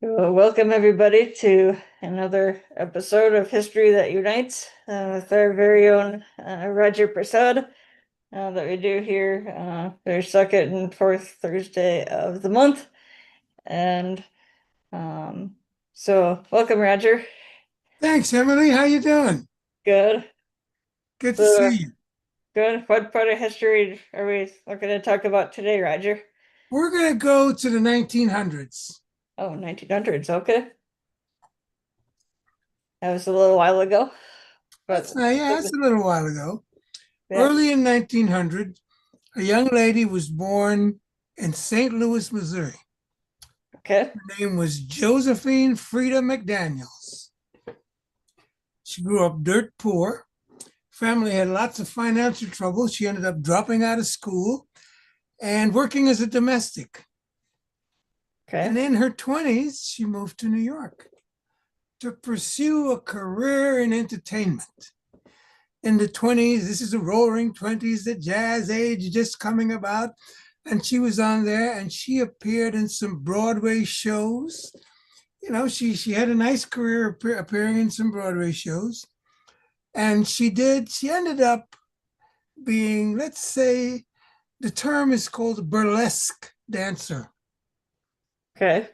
Well, welcome everybody to another episode of History That Unites with our very own Roger Persaud that we do here their second and fourth Thursday of the month. And um, so welcome, Roger. Thanks, Emily. How you doing? Good. Good to So see you. good. What part of history are we looking to talk about today, Roger? We're going to go to the 1900s. Oh, 1900s. Okay. That was a little while ago, but That's not, yeah, that's a little while ago. yeah. Early in 1900, a young lady was born in St. Louis, Missouri. Okay. Her name was Josephine Frida McDaniels. She grew up dirt poor. Family had lots of financial trouble. She ended up dropping out of school and working as a domestic. And Okay. in her 20s, she moved to New York to pursue a career in entertainment. In the 20s, this is the roaring 20s, the jazz age just coming about. And she was on there and she appeared in some Broadway shows. She had a nice career appearing in some Broadway shows. And she ended up being, let's say, the term is called a burlesque dancer. Okay.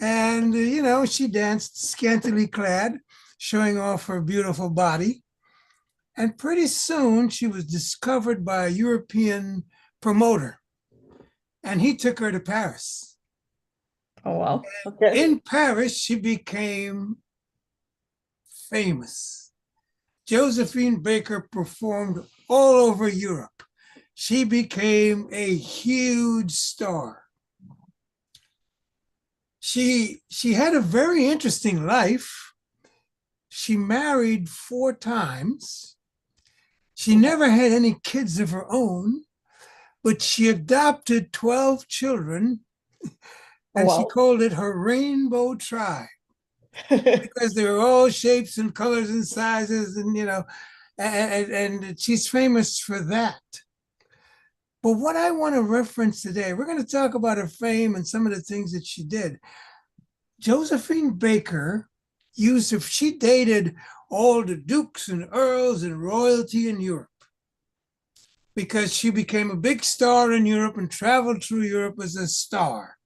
And, she danced scantily clad, showing off her beautiful body. And pretty soon she was discovered by a European promoter, and he took her to Paris. Oh, wow. Okay. In Paris, she became famous. Josephine Baker performed all over Europe. She became a huge star. She had a very interesting life. She married 4 times. She never had any kids of her own, but she adopted 12 children Oh, and she wow. called it her rainbow tribe because they were all shapes and colors and sizes and she's famous for that. But what I want to reference today, we're going to talk about her fame and some of the things that she did. Josephine Baker she dated all the dukes and earls and royalty in Europe because she became a big star in Europe and traveled through Europe as a star.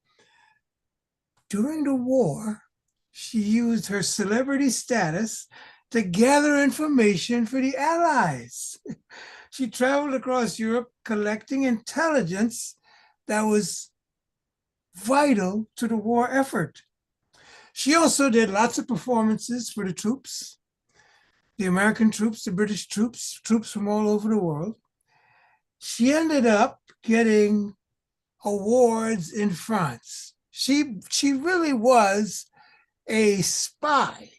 During the war, she used her celebrity status to gather information for the Allies. She traveled across Europe collecting intelligence that was vital to the war effort. She also did lots of performances for the troops, the American troops, the British troops, troops from all over the world. She ended up getting awards in France. She really was a spy.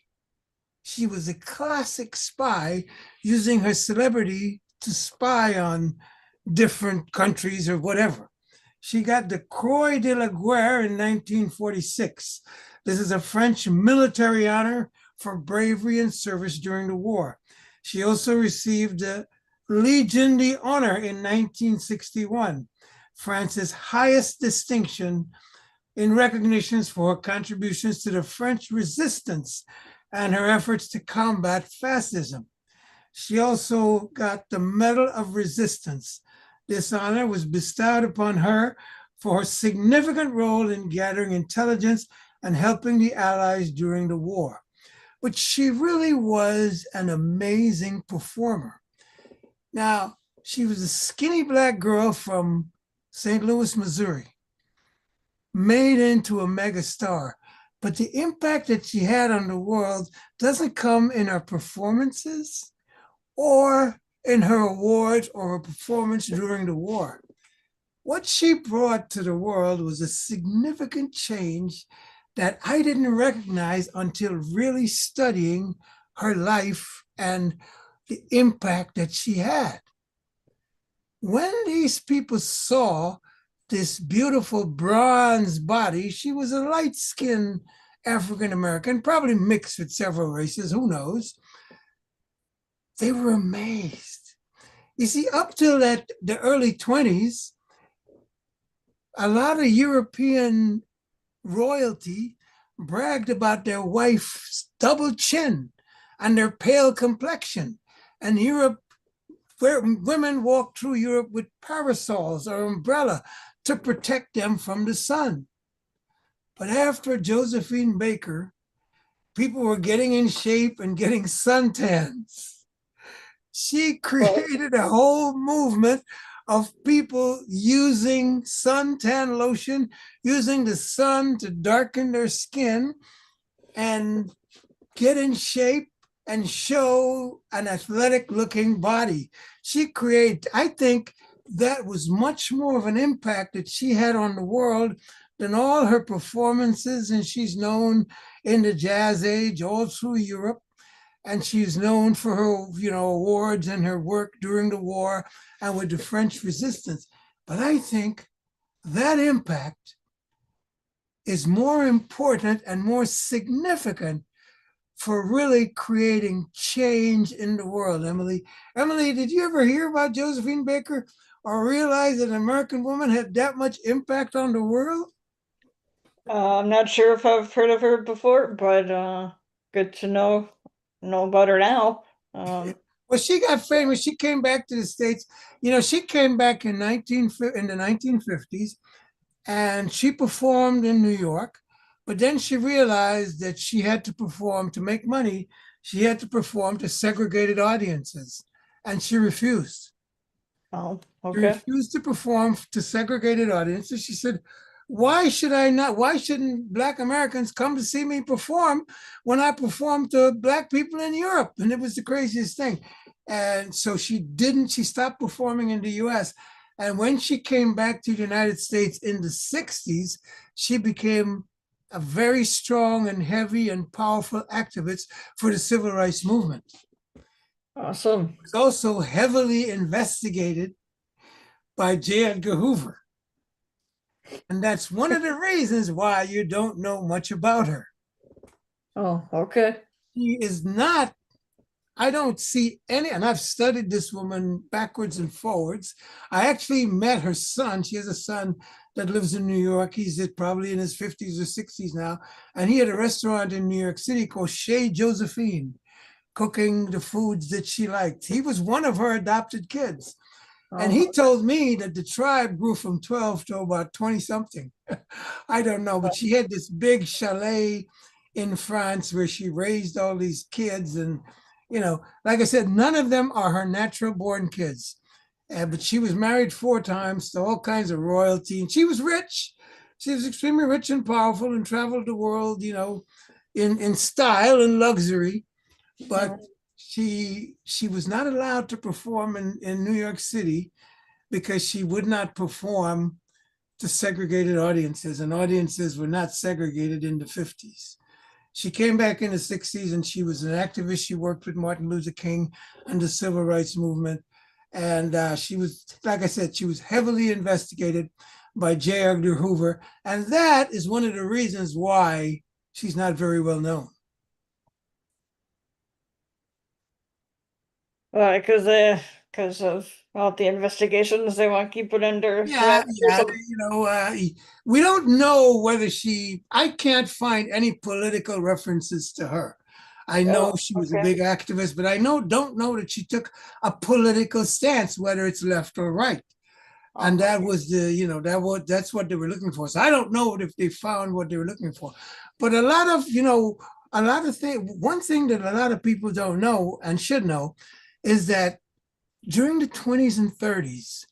She was a classic spy using her celebrity to spy on different countries or whatever. She got the Croix de la Guerre in 1946. This is a French military honor for bravery and service during the war. She also received the Legion d'Honneur in 1961, France's highest distinction in recognitions for her contributions to the French resistance and her efforts to combat fascism. She also got the Medal of Resistance. This honor was bestowed upon her for her significant role in gathering intelligence and helping the Allies during the war. But she really was an amazing performer. Now, she was a skinny black girl from St. Louis, Missouri, made into a megastar. But the impact that she had on the world doesn't come in her performances or in her awards or her performance during the war. What she brought to the world was a significant change that I didn't recognize until really studying her life and the impact that she had. When these people saw this beautiful bronze body, she was a light skinned African American, probably mixed with several races, who knows? They were amazed. You see, up till the early 20s, a lot of European royalty bragged about their wife's double chin and their pale complexion. And Europe, where women walked through Europe with parasols or umbrella to protect them from the sun. But after Josephine Baker, people were getting in shape and getting suntans. She Well, created a whole movement of people using suntan lotion, using the sun to darken their skin and get in shape and show an athletic looking body. She created, I think that was much more of an impact that she had on the world than all her performances. And she's known in the jazz age all through Europe. And she's known for her, awards and her work during the war and with the French resistance. But I think that impact is more important and more significant for really creating change in the world, Emily. Emily, did you ever hear about Josephine Baker or realize that an American woman had that much impact on the world? I'm not sure if I've heard of her before, but good to know about her now. Well, she got famous. She came back to the States. She came back in the 1950s, and she performed in New York. But then she realized that she had to perform to make money. She had to perform to segregated audiences, and she refused. Oh, She okay. refused to perform to segregated audiences. She said, why should I not? Why shouldn't Black Americans come to see me perform when I perform to Black people in Europe? And it was the craziest thing. And so she didn't, she stopped performing in the US. And when she came back to the United States in the 60s, she became a very strong and heavy and powerful activist for the civil rights movement. Awesome. It was also heavily investigated by J. Edgar Hoover. And that's one of the reasons why you don't know much about her. Oh, okay. She is not, I don't see any, and I've studied this woman backwards and forwards. I actually met her son. She has a son that lives in New York. He's probably in his 50s or 60s now. And he had a restaurant in New York City called Chez Josephine, cooking the foods that she liked. He was one of her adopted kids. And Oh, he told me that the tribe grew from 12 to about 20 something. I don't know, but she had this big chalet in France where she raised all these kids. And, like I said, none of them are her natural born kids. But she was married 4 times to all kinds of royalty. And she was rich. She was extremely rich and powerful and traveled the world, in style and luxury. But oh, she was not allowed to perform in New York City because she would not perform to segregated audiences, and audiences were not segregated in the 50s. She came back in the 60s and she was an activist. She worked with Martin Luther King and the civil rights movement. And she was, like I said, she was heavily investigated by J. Edgar Hoover. And that is one of the reasons why she's not very well known. well, because of all the investigations, they want to keep it under Yeah, wraps or yeah. something. We don't know whether I can't find any political references to her. I know Oh, she was a okay. big activist, but don't know that she took a political stance, whether it's left or right. And Oh, that was that's what they were looking for. So I don't know if they found what they were looking for. But a lot of things, one thing that a lot of people don't know and should know is that during the 20s and 30s,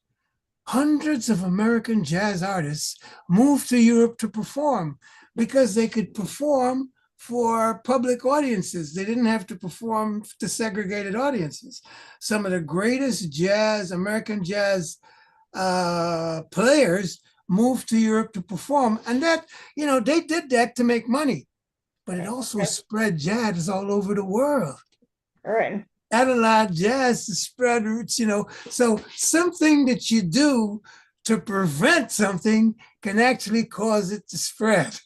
hundreds of American jazz artists moved to Europe to perform because they could perform for public audiences. They didn't have to perform to segregated audiences. Some of the greatest American jazz players moved to Europe to perform. And that, they did that to make money, but it also okay. spread jazz all over the world. All right. That allowed jazz to spread roots. So something that you do to prevent something can actually cause it to spread.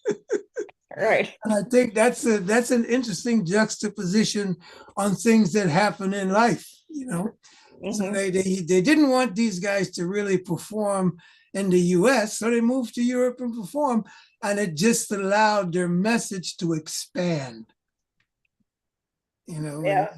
All right. And I think that's an interesting juxtaposition on things that happen in life. So Mm-hmm. they didn't want these guys to really perform in the US. So they moved to Europe and performed, and it just allowed their message to expand. Yeah.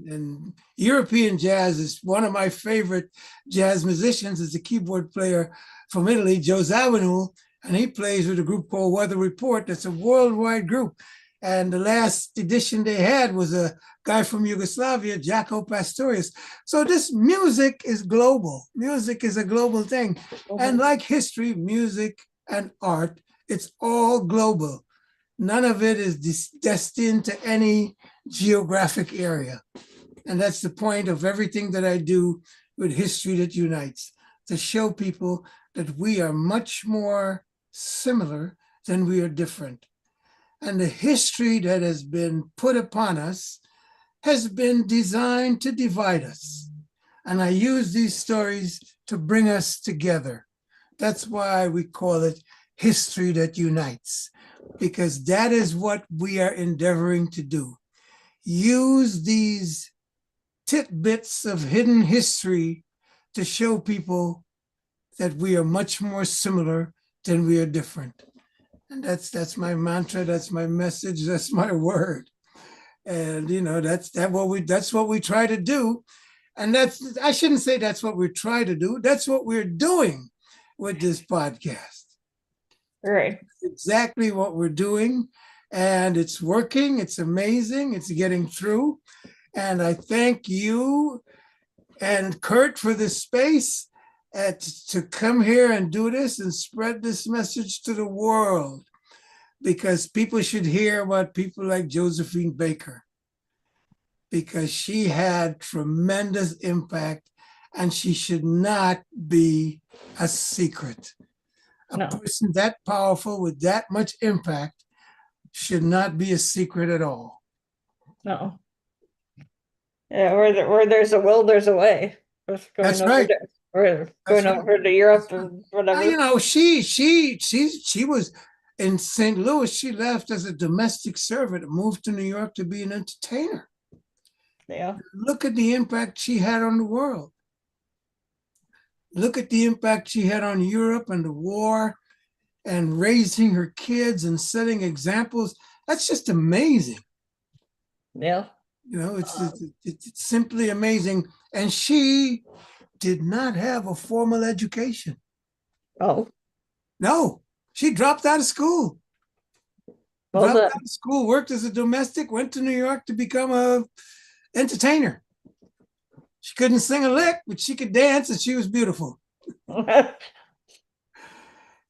And European jazz is one of my favorite jazz musicians is a keyboard player from Italy, Joe Zawinul, and he plays with a group called Weather Report. That's a worldwide group. And the last edition they had was a guy from Yugoslavia, Jaco Pastorius. So this music is global. Music is a global thing. And like history, music and art, it's all global. None of it is destined to any geographic area. And that's the point of everything that I do with History That Unites, to show people that we are much more similar than we are different. And the history that has been put upon us has been designed to divide us. And I use these stories to bring us together. That's why we call it History That Unites, because that is what we are endeavoring to do. Use these tidbits of hidden history to show people that we are much more similar than we are different. And that's my mantra, that's my message, that's my word. And that's what we try to do. And I shouldn't say that's what we try to do, that's what we're doing with this podcast. Right. Exactly what we're doing. And it's working. It's amazing. It's getting through. And I thank you and Kurt for this space to come here and do this and spread this message to the world, because people should hear about people like Josephine Baker, because she had tremendous impact and she should not be a secret. A person that powerful with that much impact should not be a secret at all. No. Yeah, where there's a will, there's a way. That's right. Or going over to Europe and whatever. She was in St. Louis. She left as a domestic servant and moved to New York to be an entertainer. Yeah. Look at the impact she had on the world. Look at the impact she had on Europe and the war and raising her kids and setting examples. That's just amazing. Yeah. It's simply amazing. And she did not have a formal education. Oh. No, she dropped out of school. Well dropped done. out of school, worked as a domestic, went to New York to become a entertainer. She couldn't sing a lick, but she could dance and she was beautiful.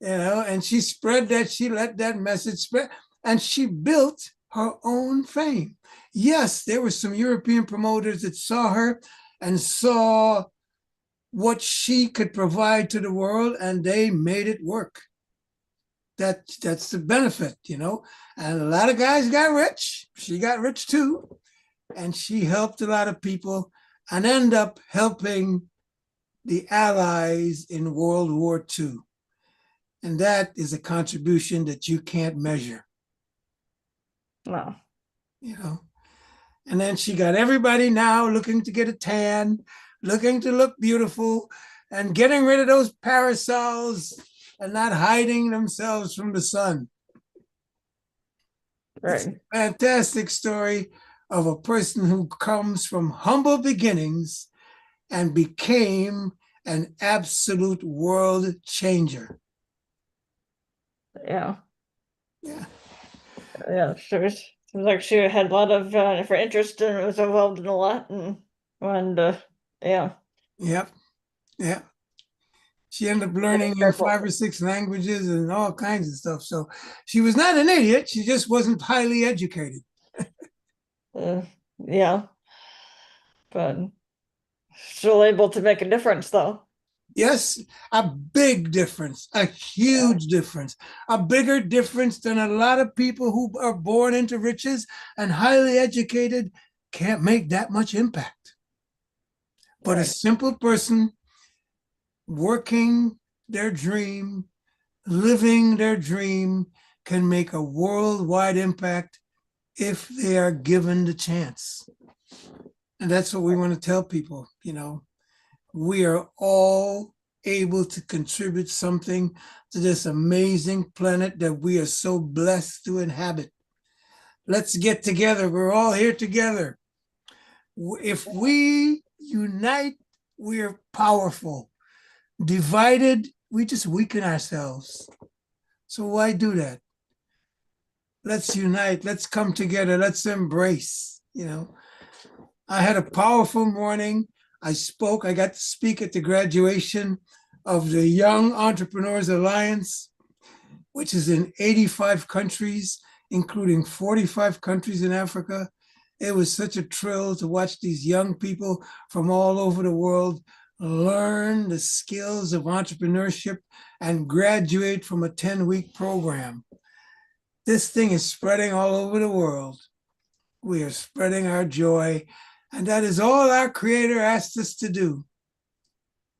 And she spread that, she let that message spread, and she built her own fame. Yes, there were some European promoters that saw her and saw what she could provide to the world, and they made it work. That's the benefit, And a lot of guys got rich. She got rich too. And she helped a lot of people and ended up helping the Allies in World War II. And that is a contribution that you can't measure. No. And then she got everybody now looking to get a tan, looking to look beautiful, and getting rid of those parasols and not hiding themselves from the sun. Right. It's a fantastic story of a person who comes from humble beginnings and became an absolute world changer. Yeah. Yeah. Yeah. Seems like she had a lot of different interest and was involved in a lot, and yeah. Yep. Yeah. She ended up learning in 5 or 6 languages and all kinds of stuff. So she was not an idiot. She just wasn't highly educated. Yeah. But still able to make a difference, though. Yes, a big difference, a huge difference, a bigger difference than a lot of people who are born into riches and highly educated can't make that much impact. But a simple person working their dream, living their dream, can make a worldwide impact if they are given the chance. And that's what we want to tell people, we are all able to contribute something to this amazing planet that we are so blessed to inhabit. Let's get together. We're all here together. If we unite, we are powerful. Divided, we just weaken ourselves. So why do that? Let's unite. Let's come together. Let's embrace. I had a powerful morning. I spoke. I got to speak at the graduation of the Young Entrepreneurs Alliance, which is in 85 countries, including 45 countries in Africa. It was such a thrill to watch these young people from all over the world learn the skills of entrepreneurship and graduate from a 10-week program. This thing is spreading all over the world. We are spreading our joy, and that is all our Creator asked us to do,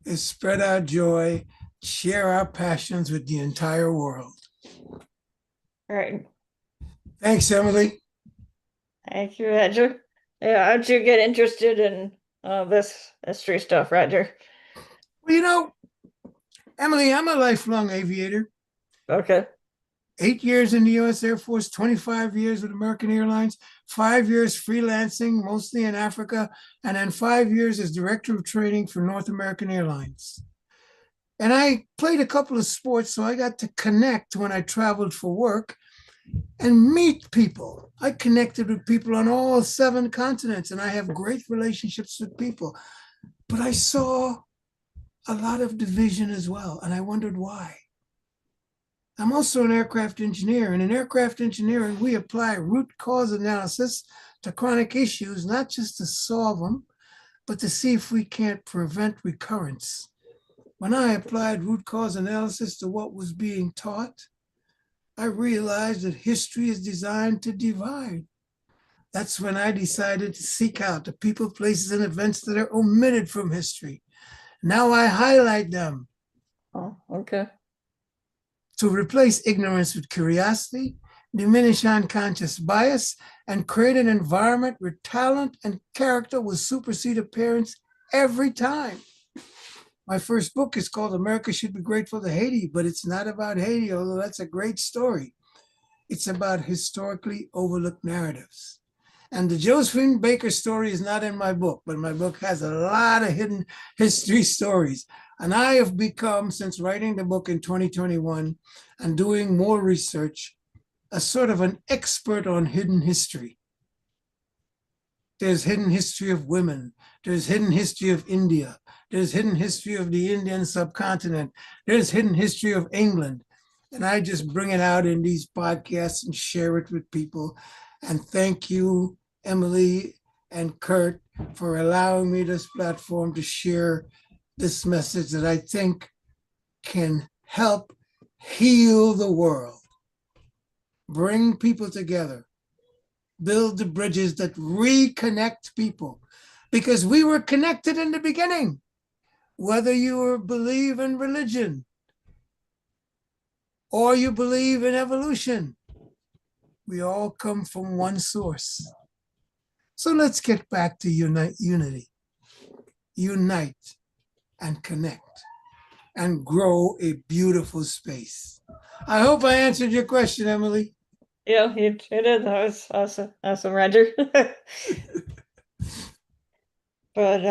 is spread our joy, share our passions with the entire world. All right. Thanks, Emily. Thank you, Roger. Yeah, how'd you get interested in this history stuff, Roger? Well, Emily, I'm a lifelong aviator. Okay. 8 years in the U.S. Air Force, 25 years with American Airlines, 5 years freelancing, mostly in Africa, and then 5 years as director of training for North American Airlines. And I played a couple of sports, so I got to connect when I traveled for work and meet people. I connected with people on all 7 continents, and I have great relationships with people. But I saw a lot of division as well, and I wondered why. I'm also an aircraft engineer, and in aircraft engineering, we apply root cause analysis to chronic issues, not just to solve them, but to see if we can't prevent recurrence. When I applied root cause analysis to what was being taught, I realized that history is designed to divide. That's when I decided to seek out the people, places, and events that are omitted from history. Now I highlight them. Oh, okay. To replace ignorance with curiosity, diminish unconscious bias, and create an environment where talent and character will supersede appearance every time. My first book is called America Should Be Grateful to Haiti, but it's not about Haiti, although that's a great story. It's about historically overlooked narratives. And the Josephine Baker story is not in my book, but my book has a lot of hidden history stories. And I have become, since writing the book in 2021 and doing more research, a sort of an expert on hidden history. There's hidden history of women. There's hidden history of India. There's hidden history of the Indian subcontinent. There's hidden history of England. And I just bring it out in these podcasts and share it with people. And thank you, Emily and Kurt, for allowing me this platform to share this message that I think can help heal the world, bring people together, build the bridges that reconnect people, because we were connected in the beginning, whether you believe in religion or you believe in evolution. We all come from one source. So let's get back to unity, unite and connect and grow a beautiful space. I hope I answered your question, Emily. Yeah, you did. That was awesome. Awesome, Roger. But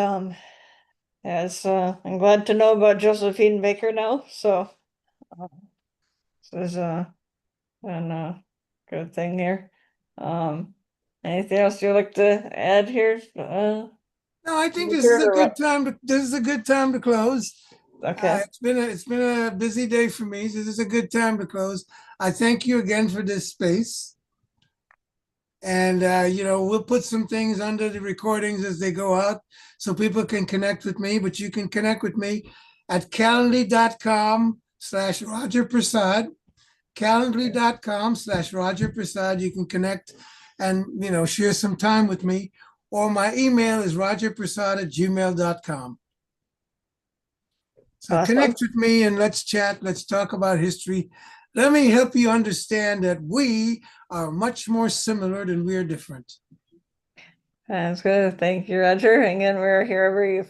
yes, I'm glad to know about Josephine Baker now. So this is a good thing here. Um, anything else you'd like to add here? No, I think this is a good time to close. Okay. It's been a busy day for me, so this is a good time to close. I thank you again for this space. And we'll put some things under the recordings as they go out so people can connect with me, but you can connect with me at calendly.com/Roger Persaud. Calendly.com/Roger Persaud. You can connect and share some time with me. Or my email is rogerpersaud@gmail.com. So Awesome. connect with me and let's chat. Let's talk about history. Let me help you understand that we are much more similar than we are different. That's good. Thank you, Roger. Again, we're here every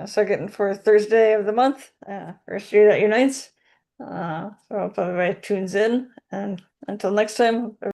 second and fourth Thursday of the month for History That Unites. So hope everybody tunes in, and until next time.